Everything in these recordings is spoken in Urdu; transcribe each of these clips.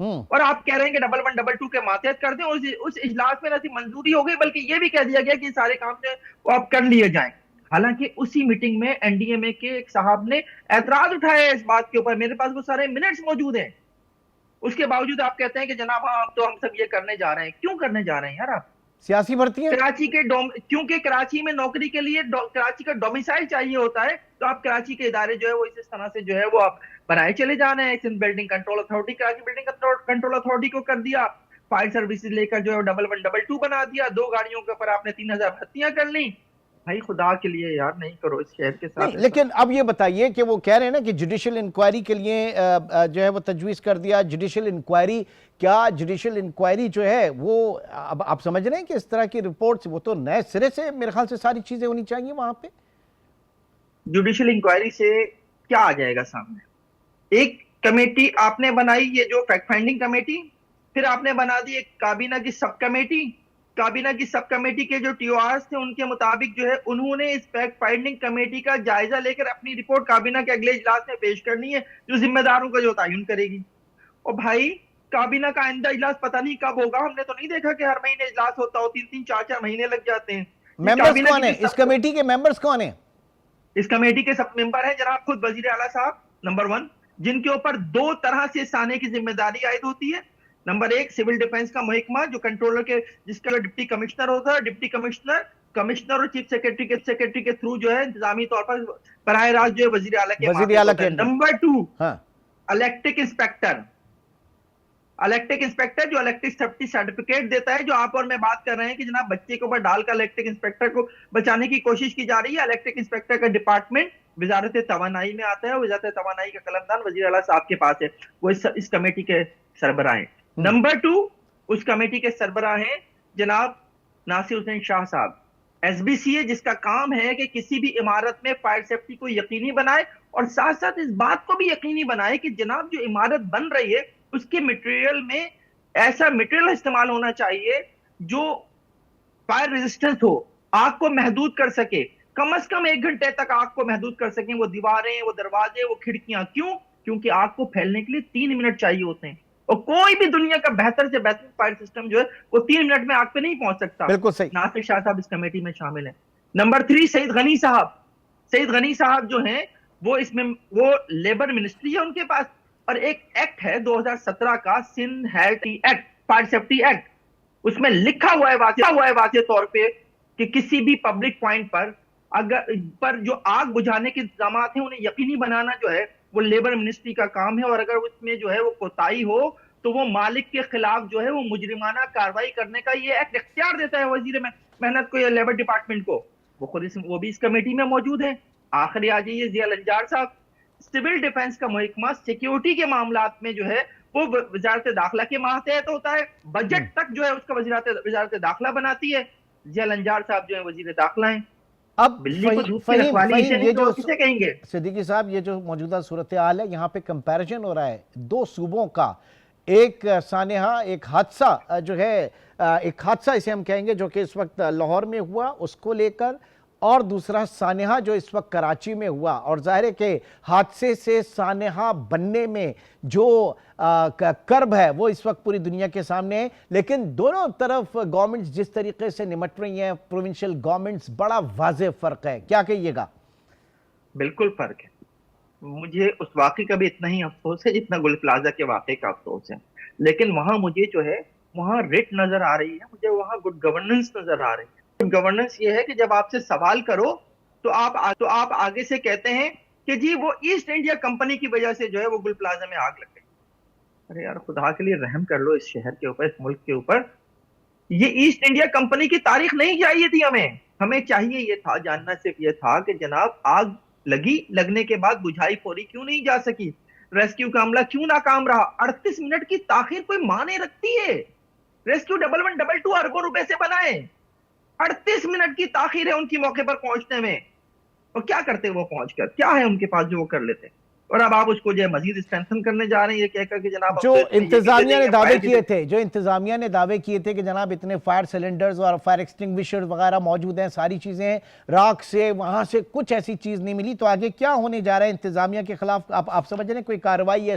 اور آپ کہہ رہے ہیں کہ 1112 کے ماتحت کر دیں. اس اجلاس میں نہ صرف منظوری ہو گئی بلکہ یہ بھی کہہ دیا گیا کہ سارے کام جو ہے وہ آپ کر لیے جائیں. حالانکہ اسی میٹنگ میں این ڈی ایم اے کے ایک صاحب نے اعتراض اٹھایا اس بات کے اوپر. میرے پاس وہ سارے منٹس موجود ہیں. اس کے باوجود آپ کہتے ہیں کہ جناب ہاں تو ہم سب یہ کرنے جا رہے ہیں. کیوں کرنے جا رہے ہیں یار آپ؟ سیاسی بھرتی ہے. کیونکہ کراچی میں نوکری کے لیے کراچی کا ڈومیسائل چاہیے ہوتا ہے, تو آپ کراچی کے ادارے جو ہے وہ اس طرح سے جو ہے وہ آپ بنائے چلے جا رہے ہیں. Sindh building control authority, Karachi building control authority کو کر دیا. فائر سروسز لے کر جو ہے 1112 بنا دیا. 2 گاڑیوں کے اوپر آپ نے 3000 بھرتیاں کر لی. بھائی خدا کے لیے یار نہیں کرو اس شہر کے ساتھ. لیکن اب یہ بتائیے کہ وہ کہہ رہے ہیں نا کہ جوڈیشل انکوائری کے لیے جو ہے وہ تجویز کر دیا. جوڈیشل انکوائری, کیا جوڈیشل انکوائری جو ہے وہ اب آپ سمجھ رہے ہیں کہ اس طرح کی رپورٹس وہ تو نئے سرے سے میرے خیال سے ساری چیزیں ہونی چاہیے وہاں پہ. جوڈیشل انکوائری سے کیا آ جائے گا سامنے؟ ایک کمیٹی آپ نے بنائی, یہ جو فیکٹ فائنڈنگ کمیٹی, پھر آپ نے بنا دی ایک کابینہ کی سب کمیٹی. کابینہ کی سب کمیٹی کے جو ٹی او آرز تھے ان کے مطابق جو ہے انہوں نے اس فیکٹ فائنڈنگ کمیٹی کا جائزہ لے کر اپنی رپورٹ کابینہ کے اگلے اجلاس میں پیش کرنی ہے, جو ذمہ داروں کا جو تعین کرے گی. اور بھائی کابینہ کا آئندہ اجلاس پتہ نہیں کب ہوگا. ہم نے تو نہیں دیکھا کہ ہر مہینے اجلاس ہوتا ہو, 3 4 مہینے لگ جاتے ہیں. ممبرز کون ہیں اس کمیٹی کے؟ ممبرز کون ہیں اس کمیٹی کے؟ سب ممبر ہیں جناب خود وزیر اعلیٰ صاحب نمبر 1, جن کے اوپر 2 طرح سے سانے کی ذمہ داری عائد ہوتی ہے. نمبر 1 سول ڈیفنس کا محکمہ جو کنٹرولر کے, جس کا ڈپٹی کمشنر ہوتا ہے. ڈپٹی کمشنر اور چیف سیکرٹری کے تھرو جو ہے انتظامی طور پر براہ راست جو ہے وزیر اعلیٰ کے. نمبر 2 الیکٹرک انسپیکٹر جو الیکٹرک سیفٹی سرٹیفکیٹ دیتا ہے, جو آپ اور میں بات کر رہے ہیں کہ جناب بچے کے اوپر ڈال کر الیکٹرک انسپیکٹر کو بچانے کی کوشش کی جا رہی ہے. الیکٹرک انسپیکٹر کا ڈپارٹمنٹ وزارت توانائی میں آتا ہے, اور وزارت توانائی کا قلمدان وزیر اعلیٰ صاحب کے پاس ہے. وہ اس کمیٹی کے سربراہ ہیں. نمبر 2 اس کمیٹی کے سربراہ ہیں جناب ناصر حسین شاہ صاحب, ایس بی سی ہے, جس کا کام ہے کہ کسی بھی عمارت میں فائر سیفٹی کو یقینی بنائے, اور ساتھ ساتھ اس بات کو بھی یقینی بنائے کہ جناب جو عمارت بن رہی ہے اس کے مٹیریل میں ایسا مٹیریل استعمال ہونا چاہیے جو فائر ریزسٹنس ہو, آگ کو محدود کر سکے, کم از کم 1 گھنٹے تک آگ کو محدود کر سکیں. وہ دیواریں, وہ دروازے, وہ کھڑکیاں. کیوں؟ کیونکہ آگ کو پھیلنے کے لیے 3 منٹ چاہیے ہوتے ہیں, اور کوئی بھی دنیا کا بہتر سے بہتر فائر سسٹم جو ہے وہ 3 منٹ میں آگ پہ نہیں پہنچ سکتا. بالکل صحیح. ناصر شاہ صاحب اس کمیٹی میں شامل ہیں. نمبر 3 سعید غنی صاحب جو ہیں وہ اس میں وہ لیبر منسٹری ہے ان کے پاس, اور ایک ایکٹ ہے 2017 کا Sindh health act, fire safety act. اس میں لکھا ہوا ہے واضح طور پہ کہ کسی بھی پبلک پوائنٹ پر جو آگ بجھانے کے انتظامات ہیں انہیں یقینی بنانا جو ہے وہ لیبر منسٹری کا کام ہے, اور اگر اس میں جو ہے وہ کوتاہی ہو تو وہ مالک کے خلاف جو ہے وہ مجرمانہ کارروائی کرنے کا یہ ایکٹ اختیار دیتا ہے وزیر محنت کو یا لیبر ڈپارٹمنٹ کو. وہ بھی اس کمیٹی میں موجود ہیں. آخری آ جائیے ضیاء الانجار صاحب, سول ڈیفنس کا محکمہ سیکیورٹی کے معاملات میں جو ہے وہ وزارت داخلہ کے ماتحت ہوتا ہے. بجٹ تک جو ہے اس کا وزارت داخلہ بناتی ہے. ضیاء الانجار صاحب جو ہیں وزیر داخلہ ہیں. اب کہیں گے صدیقی صاحب, یہ جو موجودہ صورتحال ہے یہاں پہ کمپیریزن ہو رہا ہے 2 صوبوں کا, ایک سانحہ ایک حادثہ جو ہے, ایک حادثہ اسے ہم کہیں گے جو کہ اس وقت لاہور میں ہوا اس کو لے کر, اور دوسرا سانحہ جو اس وقت کراچی میں ہوا. اور ظاہر ہے کہ حادثے سے سانحہ بننے میں جو کرب ہے وہ اس وقت پوری دنیا کے سامنے ہے, لیکن دونوں طرف گورنمنٹس جس طریقے سے نمٹ رہی ہیں, پروونشل گورنمنٹس, بڑا واضح فرق ہے. کیا کہیے گا؟ بالکل فرق ہے. مجھے اس واقعے کا بھی اتنا ہی افسوس ہے جتنا گل پلازا کے واقعے کا افسوس ہے, لیکن وہاں مجھے جو ہے وہاں ریٹ نظر آ رہی ہے, مجھے وہاں گڈ گورننس نظر آ رہی ہے. گورننس یہ ہے کہ جب آپ سے سوال کرو تو آپ آگے سے کہتے ہیں کہ جی وہ ایسٹ انڈیا کمپنی کی وجہ سے جو ہے وہ گل پلازا میں آگ لگ گئی. ارے یار خدا کے لیے رحم کر لو اس شہر کے اوپر, اس ملک کے اوپر. یہ ایسٹ انڈیا کمپنی کی تاریخ نہیں چاہیے تھی ہمیں چاہیے یہ تھا, جاننا صرف یہ تھا کہ جناب آگ لگنے کے بعد بجھائی فوری کیوں نہیں جا سکی, ریسکیو کا عملہ کیوں ناکام رہا. 38 منٹ کی تاخیر کوئی معنی رکھتی ہے؟ ریسکیو 1112 اربوں روپے سے بنائے, 38 منٹ کی تاخیر ہے ان کی موقع پر پہنچنے میں, اور کیا کرتے وہ پہنچ کر, کیا ہے ان کے پاس جو وہ کر لیتے. اور اب آپ اس کو جو ہے مزید اسٹرینتھن کرنے جا رہے ہیں یہ کہہ کر کہ جناب جو انتظامیہ نے دعوے کیے تھے کہ جناب اتنے فائر سلنڈرز اور فائر ایکسٹنگوشر وغیرہ موجود ہیں, ساری چیزیں ہیں, راکھ سے وہاں سے کچھ ایسی چیز نہیں ملی, تو آگے کیا ہونے جا رہا ہے انتظامیہ کے خلاف؟ آپ سمجھ رہے ہیں کوئی کارروائی ہے؟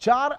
4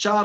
4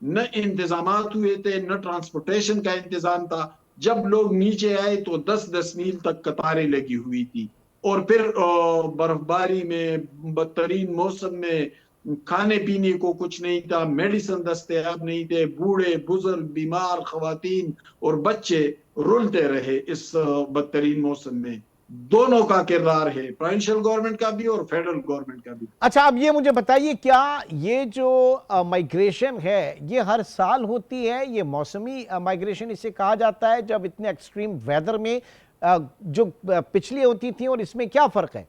نہ انتظامات ہوئے تھے، نہ ٹرانسپورٹیشن کا انتظام تھا. جب لوگ نیچے آئے تو 10-10 میل تک قطاریں لگی ہوئی تھی. اور پھر برف باری میں، بدترین موسم میں کھانے پینے کو کچھ نہیں تھا، میڈیسن دستیاب نہیں تھے، بوڑھے بزرگ بیمار خواتین اور بچے رولتے رہے اس بدترین موسم میں. دونوں کا کردار ہے، پروونشل گورنمنٹ کا بھی اور فیڈرل گورنمنٹ کا بھی. اچھا اب یہ مجھے بتائیے، کیا یہ جو مائگریشن ہے یہ ہر سال ہوتی ہے؟ یہ موسمی مائگریشن اسے کہا جاتا ہے، جب اتنے ایکسٹریم ویدر میں جو پچھلی ہوتی تھی، اور اس میں کیا فرق ہے؟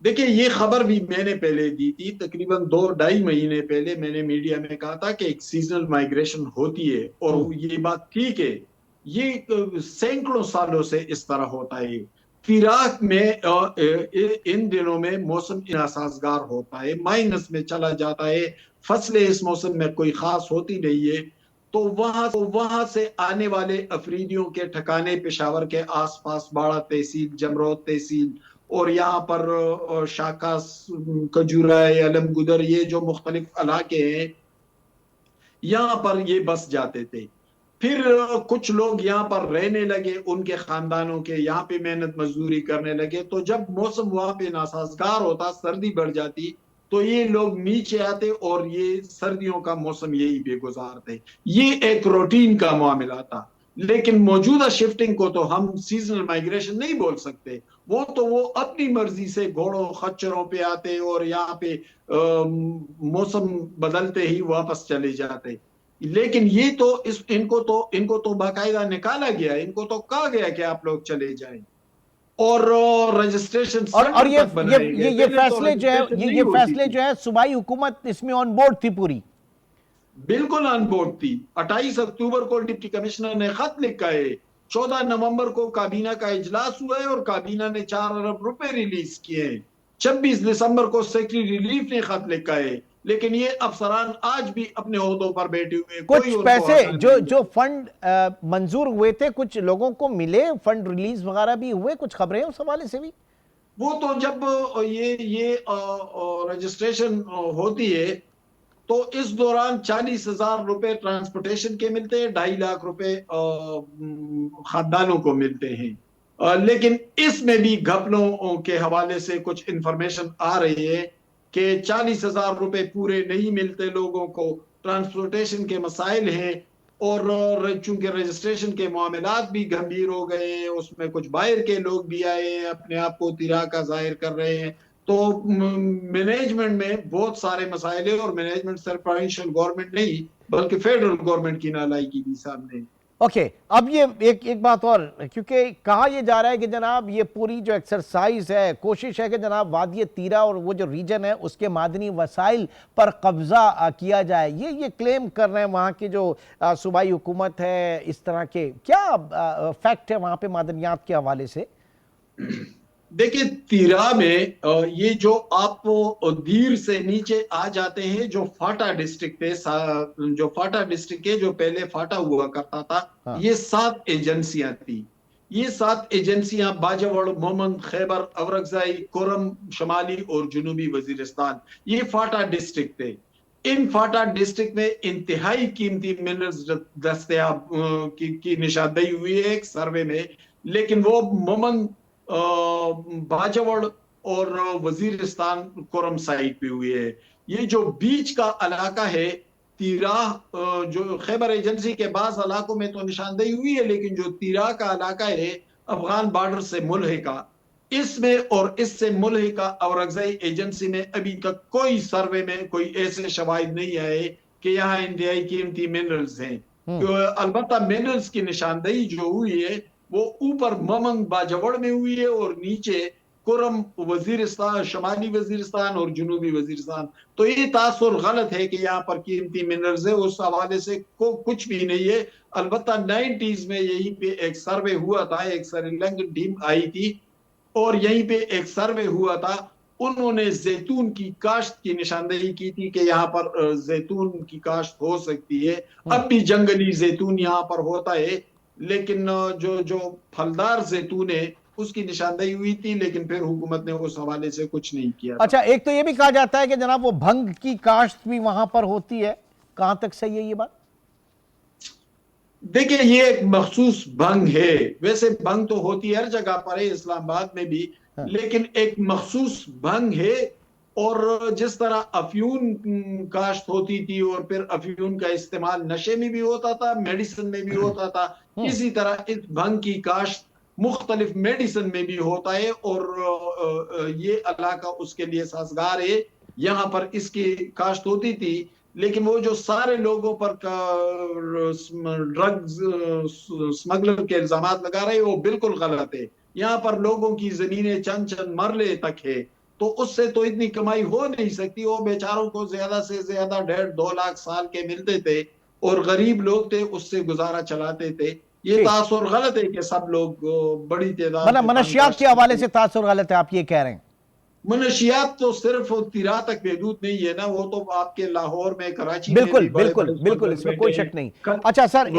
دیکھیں یہ خبر بھی میں نے پہلے دی تھی، تقریباً 2-2.5 مہینے پہلے میں نے میڈیا میں کہا تھا کہ ایک سیزنل مائگریشن ہوتی ہے، اور یہ بات ٹھیک ہے. یہ سینکڑوں سالوں سے اس طرح ہوتا ہے. فراق میں ان دنوں میں موسم ناسازگار ہوتا ہے، مائنس میں چلا جاتا ہے، فصلیں اس موسم میں کوئی خاص ہوتی نہیں ہے. تو وہاں سے آنے والے افریدیوں کے ٹھکانے پشاور کے آس پاس باڑہ تحصیل، جمرود تحصیل، اور یہاں پر شاکاس، کجورائے، علم گدر، یہ جو مختلف علاقے ہیں یہاں پر یہ بس جاتے تھے. پھر کچھ لوگ یہاں پر رہنے لگے، ان کے خاندانوں کے یہاں پہ محنت مزدوری کرنے لگے. تو جب موسم وہاں پہ ناسازگار ہوتا، سردی بڑھ جاتی، تو یہ لوگ نیچے آتے اور یہ سردیوں کا موسم یہی پہ گزارتے. یہ ایک روٹین کا معاملہ تھا. لیکن موجودہ شفٹنگ کو تو ہم سیزنل مائگریشن نہیں بول سکتے. وہ اپنی مرضی سے گھوڑوں خچروں پہ آتے اور یہاں پہ موسم بدلتے ہی واپس چلے جاتے. لیکن یہ تو ان کو تو باقاعدہ نکالا گیا، ان کو تو کہا گیا کہ آپ لوگ چلے جائیں، اور رجسٹریشن اور تک بنائے گئے. یہ فیصلے جو ہے صوبائی حکومت اس میں آن بورڈ تھی پوری؟ بالکل آن بورڈ تھی. 28 اکتوبر کو ڈپٹی کمشنر نے خط لکھا ہے، 14 نومبر کو کابینہ کا اجلاس ہوا ہے اور کابینہ نے 4 ارب روپے ریلیز کیے ہیں. 26 دسمبر کو سیکرٹری ریلیف نے خط لکھا ہے. لیکن یہ افسران آج بھی اپنے عہدوں پر بیٹھے ہوئے، کچھ پیسے جو فنڈ منظور ہوئے تھے کچھ لوگوں کو ملے، فنڈ ریلیز وغیرہ بھی ہوئے، کچھ خبریں اس حوالے سے بھی؟ وہ تو جب یہ رجسٹریشن ہوتی ہے تو اس دوران 40,000 روپے ٹرانسپورٹیشن کے ملتے ہیں، 2.5 لاکھ روپے خاندانوں کو ملتے ہیں. لیکن اس میں بھی گھپلوں کے حوالے سے کچھ انفارمیشن آ رہی ہے کہ 40,000 روپے پورے نہیں ملتے لوگوں کو، ٹرانسپورٹیشن کے مسائل ہیں، اور چونکہ رجسٹریشن کے معاملات بھی گھمبیر ہو گئے ہیں، اس میں کچھ باہر کے لوگ بھی آئے ہیں، اپنے آپ کو تیرا کا ظاہر کر رہے ہیں. تو مینجمنٹ میں بہت سارے مسائل ہیں، اور مینجمنٹ صرف پروونشل گورنمنٹ نہیں بلکہ فیڈرل گورنمنٹ کی نالائکی بھی سامنے. اوکے اب یہ ایک بات اور، کیونکہ کہا یہ جا رہا ہے کہ جناب یہ پوری جو ایکسرسائز ہے، کوشش ہے کہ جناب وادی تیرا اور وہ جو ریجن ہے اس کے معدنی وسائل پر قبضہ کیا جائے. یہ کلیم کر رہے ہیں وہاں کی جو صوبائی حکومت ہے. اس طرح کے کیا فیکٹ ہے وہاں پہ معدنیات کے حوالے سے؟ دیکھیں تیرا میں یہ جو آپ دیر سے نیچے آ جاتے ہیں، جو فاٹا ڈسٹرکٹ ہے، جو پہلے فاٹا ہوا کرتا تھا، یہ 7 ایجنسیاں تھی. یہ 7 ایجنسیاں باجوڑ، مومند، خیبر، اورکزائی، کورم شمالی اور جنوبی وزیرستان، یہ فاٹا ڈسٹرکٹ تھے. ان فاٹا ڈسٹرکٹ میں انتہائی قیمتی منرلز دستیاب کی نشاندہی ہوئی ہے ایک سروے میں. لیکن وہ مومند، باجوڑ اور وزیرستان کورم سائٹ پہ ہوئی ہے. یہ جو بیچ کا علاقہ ہے تیرا، جو خیبر ایجنسی کے بعض علاقوں میں تو نشاندہی ہوئی ہے، لیکن جو تیرا کا علاقہ ہے افغان بارڈر سے ملحقہ، اس میں اور اس سے ملحقہ اورکزائی ایجنسی میں ابھی تک کوئی سروے میں کوئی ایسے شواہد نہیں آئے کہ یہاں انتہائی قیمتی منرلز ہیں. البتہ منرلز کی نشاندہی جو ہوئی ہے وہ اوپر مومند باجوڑ میں ہوئی ہے اور نیچے کورم وزیرستان، شمالی وزیرستان اور جنوبی وزیرستان. تو یہ تاثر غلط ہے کہ یہاں پر قیمتی منرلز ہے، اس حوالے سے کچھ بھی نہیں ہے. البتہ 90s میں یہیں پہ ایک سروے ہوا تھا، ایک سریلنکن ٹیم آئی تھی اور یہیں پہ ایک سروے ہوا تھا. انہوں نے زیتون کی کاشت کی نشاندہی کی تھی کہ یہاں پر زیتون کی کاشت ہو سکتی ہے. اب بھی جنگلی زیتون یہاں پر ہوتا ہے، لیکن جو پھلدار زیتون ہے اس کی نشاندہی ہوئی تھی، لیکن پھر حکومت نے اس حوالے سے کچھ نہیں کیا. اچھا ایک تو یہ بھی کہا جاتا ہے کہ جناب وہ بھنگ کی کاشت بھی وہاں پر ہوتی ہے. کہاں تک صحیح ہے یہ بات؟ دیکھیں یہ ایک مخصوص بھنگ ہے، ویسے بھنگ تو ہوتی ہر جگہ پر ہے، اسلام آباد میں بھی، لیکن ایک مخصوص بھنگ ہے۔ اور جس طرح افیون کاشت ہوتی تھی اور پھر افیون کا استعمال نشے میں بھی ہوتا تھا، میڈیسن میں بھی ہوتا تھا، اسی طرح اس بھنگ کی کاشت مختلف میڈیسن میں بھی ہوتا ہے، اور یہ علاقہ اس کے لیے سازگار ہے۔ یہاں پر اس کی کاشت ہوتی تھی، لیکن وہ جو سارے لوگوں پر ڈرگز سمگلر کے الزامات لگا رہے وہ بالکل غلط ہے۔ یہاں پر لوگوں کی زمینیں چند چند مرلے تک ہے، تو اس سے تو اتنی کمائی ہو نہیں سکتی۔ وہ بیچاروں کو زیادہ سے زیادہ 1.5-2 لاکھ سال کے ملتے تھے، اور غریب لوگ تھے اس سے گزارا چلاتے تھے۔ یہ تاثر غلط ہے کہ سب لوگ بڑی تعداد میں منشیات کے حوالے سے تاثر غلط ہے، آپ یہ کہہ رہے ہیں؟ منشیات تو صرف تیرا تک محدود نہیں ہے نا، وہ تو آپ کے لاہور میں، کراچی میں بالکل بھی بڑے بالکل بڑے بالکل، اس میں کوئی شک نہیں۔ اچھا سر،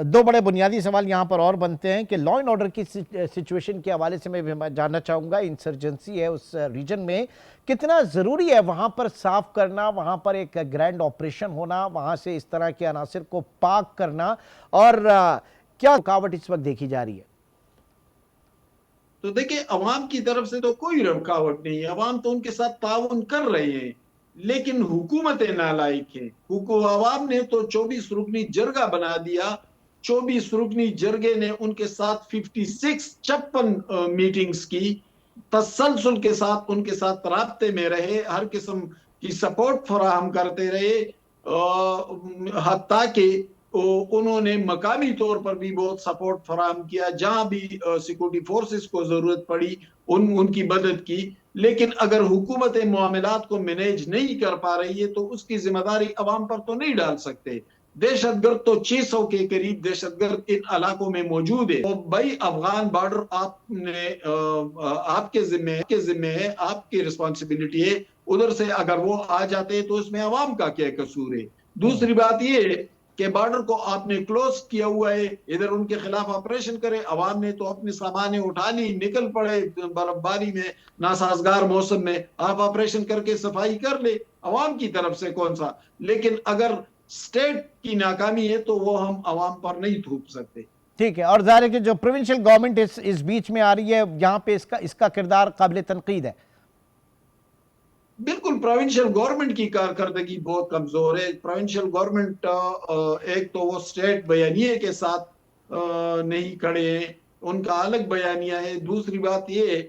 دو بڑے بنیادی سوال یہاں پر اور بنتے ہیں کہ لا اینڈ آرڈر کی سچویشن کے حوالے سے میں جاننا چاہوں گا، انسرجنسی ہے اس ریجن میں، کتنا ضروری ہے وہاں پر صاف کرنا، وہاں پر ایک گرینڈ آپریشن ہونا، وہاں سے اس طرح کے عناصر کو پاک کرنا، اور کیا رکاوٹ اس وقت دیکھی جا رہی ہے؟ تو دیکھیں عوام کی طرف سے تو کوئی رکاوٹ نہیں ہے، عوام تو ان کے ساتھ تعاون کر رہے ہیں، لیکن حکومتیں نالائق ہیں۔ عوام نے تو 24 رکنی جرگہ بنا دیا، 24 رکنی جرگے نے ان کے ساتھ 56 میٹنگز کی، تسلسل کے ساتھ ان کے ساتھ رابطے میں رہے، ہر قسم کی سپورٹ فراہم کرتے رہے، حتیٰ کہ انہوں نے مقامی طور پر بھی بہت سپورٹ فراہم کیا، جہاں بھی سیکورٹی فورسز کو ضرورت پڑی ان کی مدد کی۔ لیکن اگر حکومت معاملات کو مینیج نہیں کر پا رہی ہے تو اس کی ذمہ داری عوام پر تو نہیں ڈال سکتے۔ دہشت گرد تو 600 کے قریب دہشت گرد ان علاقوں میں موجود ہے۔ تو بھائی افغان بارڈر آپ کے ذمہ ہے، آپ کی رسپانسبلٹی ہے، ادھر سے اگر وہ آ جاتے ہیں تو اس میں عوام کا کیا قصور ہے؟ دوسری بات یہ ہے کہ بارڈر کو آپ نے کلوز کیا ہوا ہے، ادھر ان کے خلاف آپریشن کرے، عوام نے تو اپنے سامانیں اٹھا لی، نکل پڑے برف باری میں، ناسازگار موسم میں، آپ آپریشن کر کے صفائی کر لے، عوام کی طرف سے کون سا۔ لیکن اگر سٹیٹ کی ناکامی ہے تو وہ ہم عوام پر نہیں تھوپ سکتے۔ ٹھیک ہے، اور ظاہر ہے کہ جو پروونشل گورنمنٹ اس بیچ میں آ رہی ہے، یہاں پہ اس کا کردار قابل تنقید ہے۔ بالکل، پروونشل گورنمنٹ کی کارکردگی بہت کمزور ہے۔ پروونشل گورنمنٹ ایک تو وہ سٹیٹ بیانیے کے ساتھ نہیں کھڑے ہیں، ان کا الگ بیانیہ ہے۔ دوسری بات یہ ہے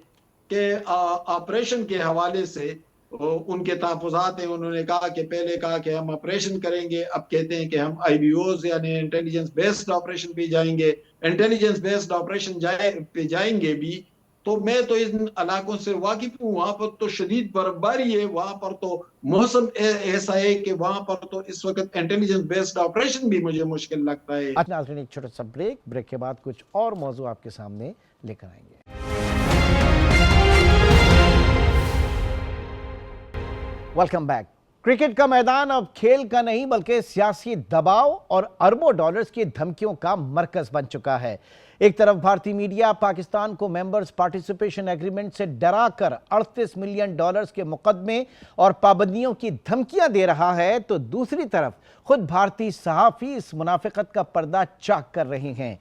کہ آپریشن کے حوالے سے ان کے تحفظات ہیں، انہوں نے کہا کہ پہلے کہا کہ ہم آپریشن کریں گے، اب کہتے ہیں کہ ہم IBOs یعنی انٹیلیجنس بیسڈ آپریشن پہ جائیں گے۔ انٹیلیجنس بیسڈ آپریشن پہ جائیں گے بھی تو میں تو ان علاقوں سے واقف ہوں، وہاں پر تو شدید برف باری ہے، وہاں پر تو موسم ایسا ہے کہ وہاں پر تو اس وقت انٹیلیجنس بیسڈ آپریشن بھی مجھے مشکل لگتا ہے۔ ناظرین ایک چھوٹا سا بریک کے بعد کچھ اور موضوع آپ کے سامنے لے کر آئیں گے۔ Welcome back. کرکٹ کا میدان اب کھیل کا نہیں بلکہ سیاسی دباؤ اور اربوں ڈالرز کی دھمکیوں کا مرکز بن چکا ہے۔ ایک طرف بھارتی میڈیا پاکستان کو ممبرز پارٹیسپیشن ایگریمنٹ سے ڈرا کر $38 ملین کے مقدمے اور پابندیوں کی دھمکیاں دے رہا ہے، تو دوسری طرف خود بھارتی صحافی اس منافقت کا پردہ چاک کر رہے ہیں۔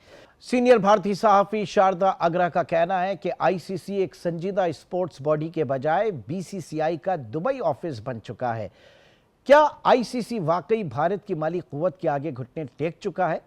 سینئر بھارتی صحافی شاردا اگرا کا کہنا ہے کہ ICC ایک سنجیدہ اسپورٹس باڈی کے بجائے BCCI کا دبئی آفس بن چکا ہے۔ کیا ICC واقعی بھارت کی مالی قوت کے آگے گھٹنے ٹیک چکا ہے؟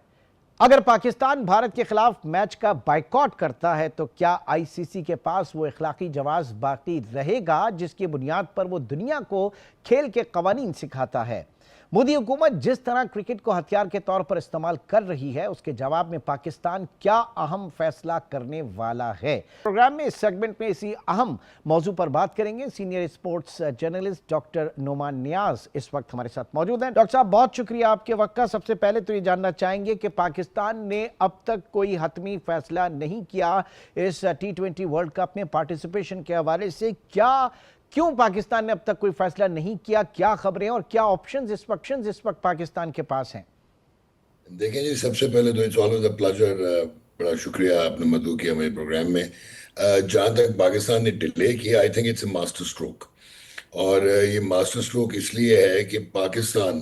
اگر پاکستان بھارت کے خلاف میچ کا بائیکاٹ کرتا ہے تو کیا ICC کے پاس وہ اخلاقی جواز باقی رہے گا جس کی بنیاد پر وہ دنیا کو کھیل کے قوانین سکھاتا ہے؟ مودی حکومت جس طرح کرکٹ کو ہتھیار کے طور پر استعمال کر رہی ہے، اس کے جواب میں پاکستان کیا اہم فیصلہ کرنے والا ہے؟ پروگرام میں اس سیگمنٹ میں اسی اہم موضوع پر بات کریں گے۔ Senior sports journalist doctor Noman Niaz اس وقت ہمارے ساتھ موجود ہیں۔ ڈاکٹر صاحب بہت شکریہ آپ کے وقت کا۔ سب سے پہلے تو یہ جاننا چاہیں گے کہ پاکستان نے اب تک کوئی حتمی فیصلہ نہیں کیا اس T20 ورلڈ کپ میں پارٹیسپیشن کے حوالے سے، کیوں پاکستان نے اب تک کوئی فیصلہ نہیں کیا؟ کیا خبریں اور کیا آپشنز اس وقت پاکستان کے پاس ہیں؟ دیکھیں جی، سب سے پہلے تو اٹس آلویز اے پلیجر، بڑا شکریہ آپ نے مدعو کیا ہمارے پروگرام میں۔ جہاں تک پاکستان نے ڈیلے کیا، I think it's a masterstroke, اور یہ ماسٹر اسٹروک اس لیے ہے کہ پاکستان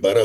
12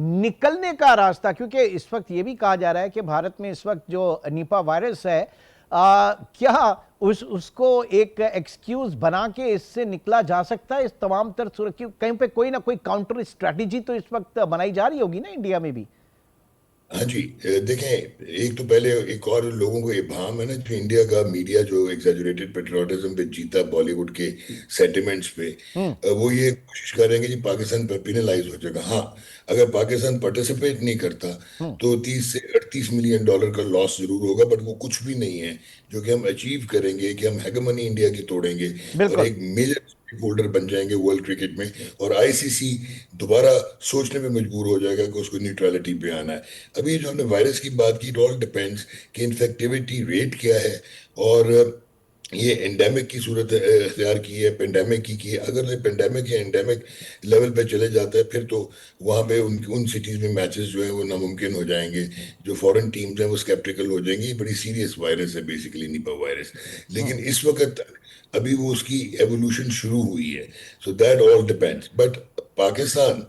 نکلنے کا راستہ، کیونکہ اس وقت یہ بھی کہا جا رہا ہے کہ بھارت میں اس وقت جو نیپا وائرس ہے، کیا اس کو ایک ایکسکیوز بنا کے اس سے نکلا جا سکتا ہے اس تمام تر صورت کی؟ کہیں پہ کوئی نہ کوئی کاؤنٹر اسٹریٹجی تو اس وقت بنائی جا رہی ہوگی نا انڈیا میں بھی؟ ہاں جی، دیکھیں، ایک تو پہلے ایک اور لوگوں کو ابہام ہے نا، جو انڈیا کا میڈیا جو ایگزیجریٹڈ پیٹریوٹزم پہ جیتا بالی ووڈ کے سینٹیمنٹس پہ، وہ یہ کوشش کر رہے ہیں کہ جی پاکستان پر پینلائز ہو جائے گا. ہاں، اگر پاکستان پارٹیسپیٹ نہیں کرتا تو 30 سے 38 ملین ڈالر کا لاس ضرور ہوگا، بٹ وہ کچھ بھی نہیں ہے جو کہ ہم اچیو کریں گے کہ ہم ہیگمنی انڈیا کی توڑیں گے اور بالکل. ایک میجر ہولڈر بن جائیں گے ورلڈ کرکٹ میں، اور آئی سی سی دوبارہ سوچنے پہ مجبور ہو جائے گا کہ اس کو نیوٹرلٹی پہ آنا ہے. ابھی جو ہم نے وائرس کی بات کی، اٹ آل ڈپینڈس کہ انفیکٹیوٹی ریٹ کیا ہے، اور یہ انڈیمک کی صورت اختیار کی ہے، پینڈیمک کی ہے. اگر یہ پینڈیمک یا انڈیمک لیول پہ چلے جاتا ہے پھر تو وہاں پہ ان سٹیز میں میچز جو ہیں وہ ناممکن ہو جائیں گے. جو فورن ٹیمز ہیں وہ اسکیپٹیکل ہو جائیں گی. یہ بڑی سیریس وائرس ہے بیسیکلی نیپا وائرس، لیکن اس وقت تک ابھی وہ اس کی ایوولوشن شروع ہوئی ہے. So that all depends. But Pakistan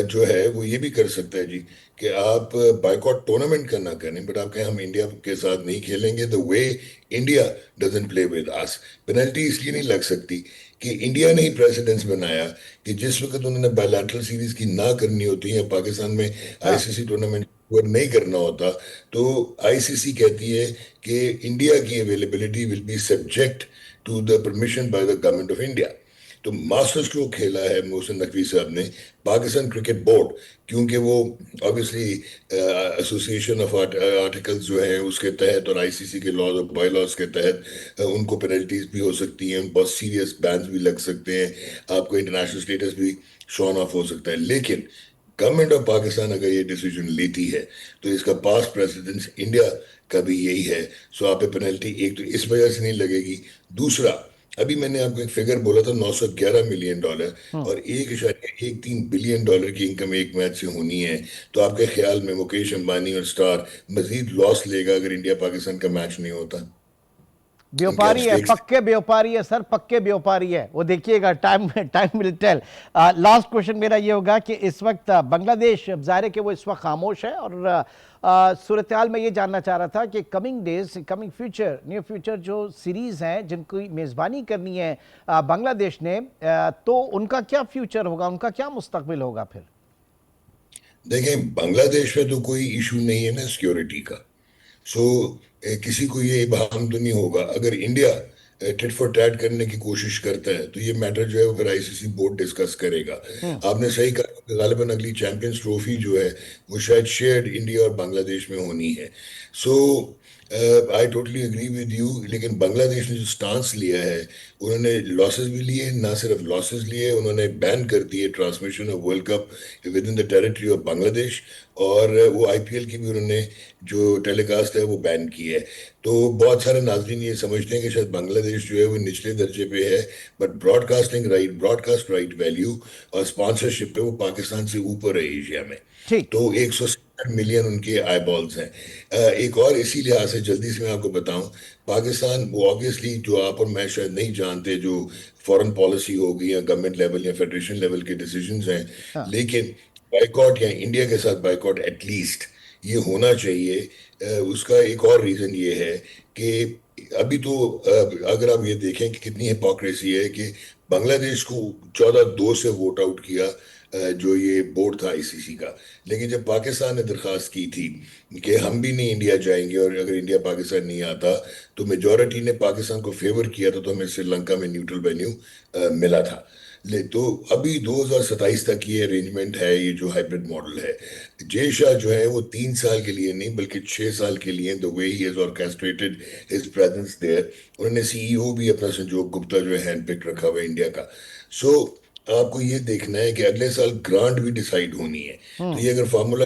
جو ہے وہ یہ بھی کر سکتا ہے جی کہ آپ بائیکاٹ ٹورنامنٹ کا نہ کریں، بٹ آپ کہیں ہم انڈیا کے ساتھ نہیں کھیلیں گے the way India doesn't play with us. Penalty اس لیے نہیں لگ سکتی کہ انڈیا نے ہی پریسیڈنس بنایا کہ جس وقت انہوں نے بائیلیٹرل سیریز کی نہ کرنی ہوتی ہے، پاکستان میں آئی سی سی ٹورنامنٹ نہیں کرنا ہوتا، تو آئی سی سی کہتی ہے کہ انڈیا کی availability will be subject to the permission by the government of India. تو ماسٹر اسٹروک کھیلا ہے محسن نقوی صاحب نے. پاکستان کرکٹ بورڈ، کیونکہ وہ آبویسلی ایسوسیشن آف آرٹیکلز جو ہیں اس کے تحت اور آئی سی سی کے لاز اور بائی لاز کے تحت ان کو پینلٹیز بھی ہو سکتی ہیں، بہت سیریس بینز بھی لگ سکتے ہیں، آپ کو انٹرنیشنل اسٹیٹس بھی شون آف ہو سکتا ہے. لیکن گورنمنٹ آف پاکستان اگر یہ ڈیسیجن لیتی ہے تو اس کا پاس پریسیڈنس انڈیا کا بھی یہی ہے. سو آپ پہ پینلٹی ایک تو اس وجہ سے نہیں لگے گی. دوسرا، ابھی میں نے آپ کو ایک فگر بولا تھا 911 ملین ڈالر اور 1.13 بلین ڈالر کی انکم ایک میچ سے ہونی ہے. تو آپ کے خیال میں مکیش امبانی اور سٹار مزید لاس لے گا اگر انڈیا پاکستان کا میچ نہیں ہوتا؟ بیوپاری ہے، پکے بیوپاری ہے سر، پکے بیوپاری ہے. وہ دیکھیے گا، time will tell. Last question میرا یہ ہوگا کہ اس وقت بنگلہ دیش، ظاہر ہے کہ وہ اس وقت خاموش ہے، اور صورتحال میں یہ جاننا چاہ رہا تھا کہ coming days, coming future, new future جو سیریز ہیں جن کی میزبانی کرنی ہے بنگلہ دیش نے، تو ان کا کیا فیوچر ہوگا، ان کا کیا مستقبل ہوگا پھر؟ دیکھیں، بنگلہ دیش میں تو کوئی ایشو نہیں ہے نا سیکیورٹی کا. سو کسی کو یہ ابہام تو نہیں ہوگا اگر انڈیا ٹٹ فار ٹیٹ کرنے کی کوشش کرتا ہے تو یہ میٹر جو ہے وہ پھر آئی سی سی بورڈ ڈسکس کرے گا. آپ نے صحیح کہا کہ غالباً اگلی چیمپئنز ٹرافی جو ہے وہ شاید شیئرڈ انڈیا اور بنگلہ دیش میں ہونی ہے. So I totally agree with you. لیکن بنگلہ دیش نے جو سٹانس لیا ہے، انہوں نے لاسز بھی لیے، نہ صرف لاسز لیے، انہوں نے بین کر دیے transmission of world cup with in the territory of Bangladesh, اور وہ آئی پی ایل کی بھی انہوں نے جو ٹیلی کاسٹ ہے وہ بین کی ہے. تو بہت سارے ناظرین یہ سمجھتے ہیں کہ شاید بنگلہ دیش جو ہے وہ نچلے درجے پہ ہے، but broadcast right value اور اسپانسرشپ پہ وہ پاکستان سے اوپر ہے ایشیا میں. ٹھیک. تو 170 ملین ان کے آئی بالز ہیں. ایک اور اسی لحاظ سے جلدی سے میں آپ کو بتاؤں، پاکستان وہ آبویسلی جو آپ اور میں شاید نہیں جانتے جو فورن پالیسی ہوگی یا گورنمنٹ لیول یا فیڈریشن لیول کے ڈیسیجنز ہیں، لیکن بائیکاٹ یا انڈیا کے ساتھ بائیکاٹ ایٹ لیسٹ یہ ہونا چاہیے. اس کا ایک اور ریزن یہ ہے کہ ابھی تو اگر آپ یہ دیکھیں کہ کتنی ہپوکریسی ہے کہ بنگلہ دیش کو 14-2 سے ووٹ آؤٹ کیا جو یہ بورڈ تھا آئی سی سی کا. لیکن جب پاکستان نے درخواست کی تھی کہ ہم بھی نہیں انڈیا جائیں گے اور اگر انڈیا پاکستان نہیں آتا، تو میجورٹی نے پاکستان کو فیور کیا تھا، تو ہمیں سری لنکا میں نیوٹرل وینیو ملا تھا. تو ابھی 2027 تک یہ ارینجمنٹ ہے، یہ جو ہائبرڈ ماڈل ہے. جے شاہ جو ہے وہ 3 سال کے لیے نہیں بلکہ 6 سال کے لیے the way he has orchestrated his presence there. انہوں نے سی ای او بھی اپنا سنجوگ گپتا جو ہے ہینڈ پک رکھا ہوا انڈیا کا. سو آپ کو یہ دیکھنا ہے کہ اگلے سال گرانٹ بھی ڈیسائیڈ ہونی ہے. تو یہ اگر فارمولا